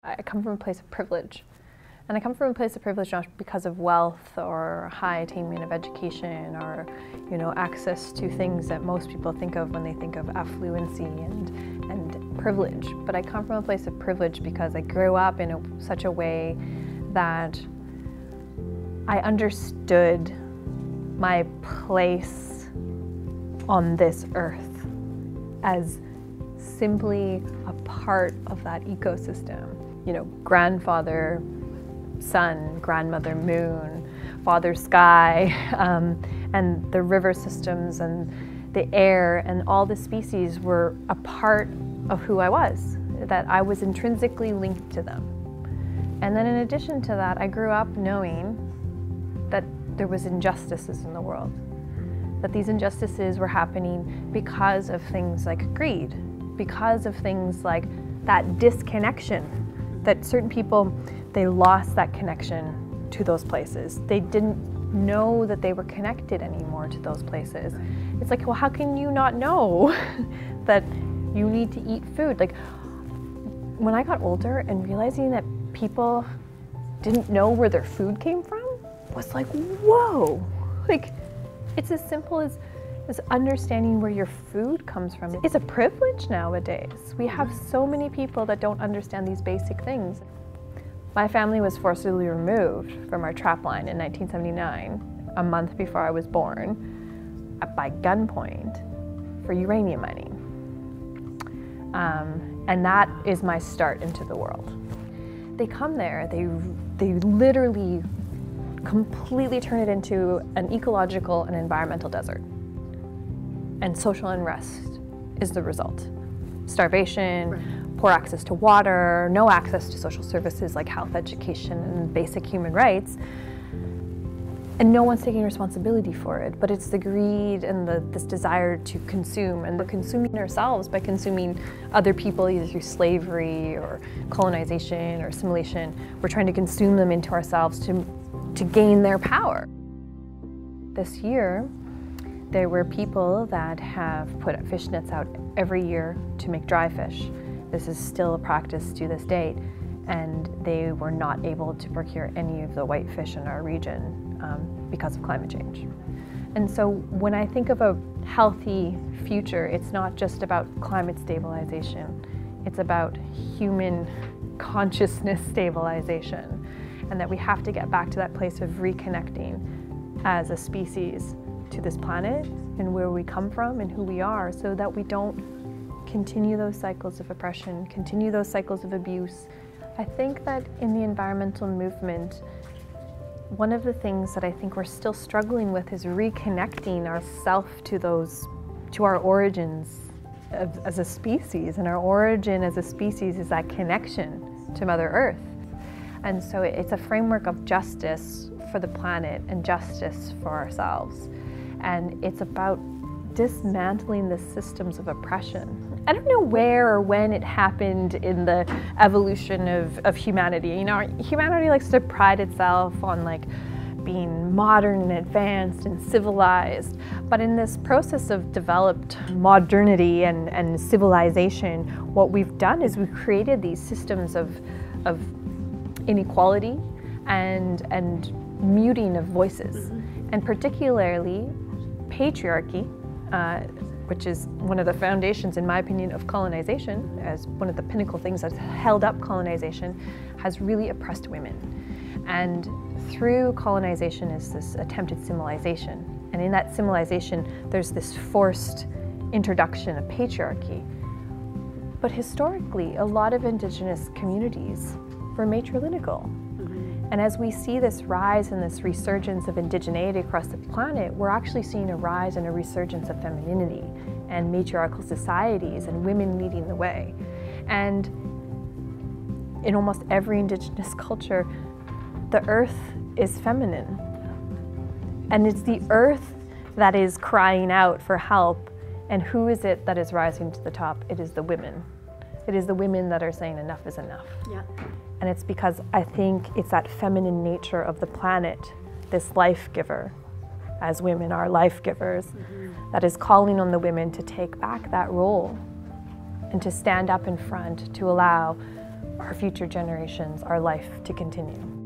I come from a place of privilege. And I come from a place of privilege not because of wealth or high attainment of education or, access to things that most people think of when they think of affluency and privilege. But I come from a place of privilege because I grew up in such a way that I understood my place on this earth as simply a part of that ecosystem. Grandfather, sun, grandmother, moon, father, sky, and the river systems and the air and all the species were a part of who I was, that I was intrinsically linked to them. And then in addition to that, I grew up knowing that there was injustices in the world, that these injustices were happening because of things like greed, because of things like that disconnection, that certain people, they lost that connection to those places. They didn't know that they were connected anymore to those places. It's like, well, how can you not know that you need to eat food? Like, when I got older and realizing that people didn't know where their food came from was like, whoa. Like, it's as simple as understanding where your food comes from. It's a privilege nowadays. We have so many people that don't understand these basic things. My family was forcibly removed from our trap line in 1979, a month before I was born, by gunpoint for uranium mining. And that is my start into the world. They come there, they literally completely turn it into an ecological and environmental desert. And social unrest is the result. Starvation, poor access to water, no access to social services like health, education, and basic human rights. And no one's taking responsibility for it, but it's the greed and this desire to consume, and we're consuming ourselves by consuming other people either through slavery or colonization or assimilation. We're trying to consume them into ourselves to gain their power. This year, there were people that have put fish nets out every year to make dry fish. This is still a practice to this date, and they were not able to procure any of the white fish in our region because of climate change. And so when I think of a healthy future, it's not just about climate stabilization, it's about human consciousness stabilization, and that we have to get back to that place of reconnecting as a species to this planet and where we come from and who we are, so that we don't continue those cycles of oppression, continue those cycles of abuse. I think that in the environmental movement, one of the things that I think we're still struggling with is reconnecting ourselves to our origins as a species. And our origin as a species is that connection to Mother Earth. And so it's a framework of justice for the planet and justice for ourselves. And it's about dismantling the systems of oppression. I don't know where or when it happened in the evolution of humanity. Humanity likes to pride itself on being modern and advanced and civilized. But in this process of developed modernity and civilization, what we've done is we've created these systems of inequality and muting of voices. And particularly patriarchy, which is one of the foundations, in my opinion, of colonization, as one of the pinnacle things that's held up colonization, has really oppressed women. And through colonization is this attempted civilization. And in that civilization, there's this forced introduction of patriarchy. But historically, a lot of Indigenous communities were matrilineal. And as we see this rise and this resurgence of indigeneity across the planet, we're actually seeing a rise and a resurgence of femininity and matriarchal societies and women leading the way. And in almost every Indigenous culture, the earth is feminine. And it's the earth that is crying out for help. And who is it that is rising to the top? It is the women. It is the women that are saying enough is enough. Yeah. And it's because I think it's that feminine nature of the planet, this life giver, as women are life givers, that is calling on the women to take back that role and to stand up in front, to allow our future generations, our life to continue.